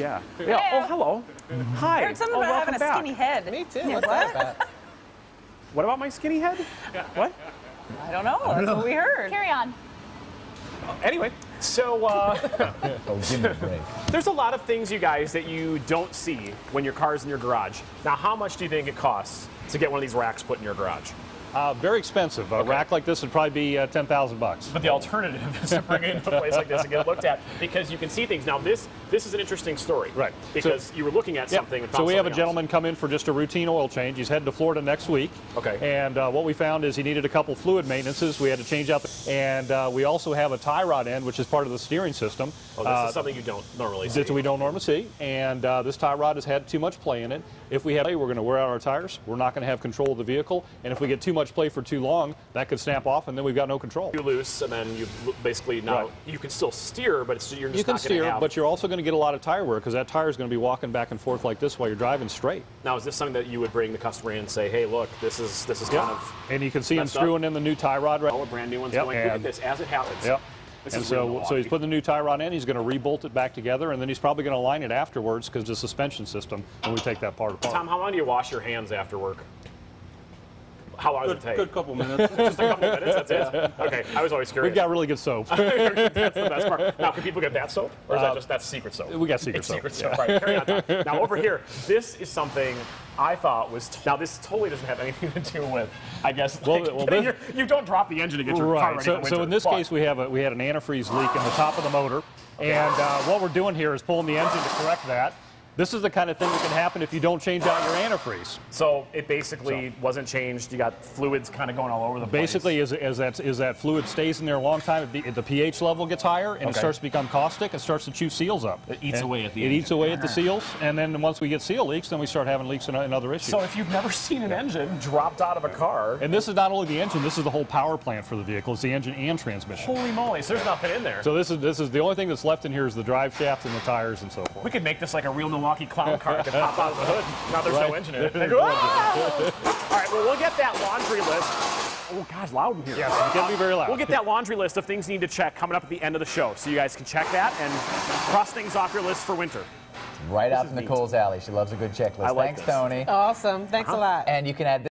Yeah. Oh, hello. Hi. I heard something about having a skinny head. Me too. Yeah, What's that about? What about my skinny head? What? I don't know. That's what we heard. Carry on. Anyway, so Oh, give me a break. there's a lot of things, you guys, that you don't see when your car's in your garage. Now, how much do you think it costs to get one of these racks put in your garage? Very expensive. A rack like this would probably be $10,000. But the alternative is to bring it into a place like this and get it looked at, because you can see things. Now, this is an interesting story. Right. Because you were looking at something and found So we have a something gentleman come in for just a routine oil change. He's heading to Florida next week. Okay. And what we found is he needed a couple fluid maintenances. We had to change out. And we also have a tie rod end, which is part of the steering system. Oh, this is something you don't normally see. That we don't normally see. And this tie rod has had too much play in it. If we have play, we're going to wear out our tires. We're not going to have control of the vehicle. And if we get too much play for too long, that could snap off, and then we've got no control. You loose, and then you basically now you can still steer, but it's, you're just you can not steer, have... but you're also going to get a lot of tire wear because that tire is going to be walking back and forth like this while you're driving straight. Now, is this something that you would bring the customer in and say, "Hey, look, this is kind of..." And you can see him screwing in the new tie rod right. All the brand new ones going. Look at this as it happens. Yep. This And is so he's putting the new tie rod in. He's going to rebolt it back together, and then he's probably going to line it afterwards because the suspension system when we take that part apart. Tom, how long do you wash your hands after work? How long does it take? Good couple minutes. Just a couple minutes, that's it? Okay, I was always curious. We've got really good soap. That's the best part. Now, can people get that soap? Or is that's secret soap? We got secret It's soap. secret soap. Right, carry on, Tom. Now, over here, this is something I thought was... Now, this totally doesn't have anything to do with, I guess, you don't drop the engine to get your car ready for winter. So in this case, we had an antifreeze leak in the top of the motor. Okay. And what we're doing here is pulling the engine to correct that. This is the kind of thing that can happen if you don't change out your antifreeze. So it basically wasn't changed. You got fluids kind of going all over the place. Basically, as that fluid stays in there a long time, the pH level gets higher and it starts to become caustic. It starts to chew seals up. It eats away at the engine. It eats away at the seals, and then once we get seal leaks, then we start having leaks in other issues. So if you've never seen an engine dropped out of a car, and this is not only the engine, this is the whole power plant for the vehicle. It's the engine and transmission. Holy moly! So there's nothing in there. So this is the only thing that's left in here is the drive shaft and the tires and so forth. We could make this like a real Milwaukee clown car. It could pop out of the hood. Now there's no engine in it. All right, well, we'll get that laundry list. Oh, gosh, loud in here. Yes, it's going to be very loud. We'll get that laundry list of things you need to check coming up at the end of the show, so you guys can check that and cross things off your list for winter. Right up Nicole's alley. She loves a good checklist. I like Thanks, this. Tony. Awesome. Thanks a lot. And you can add this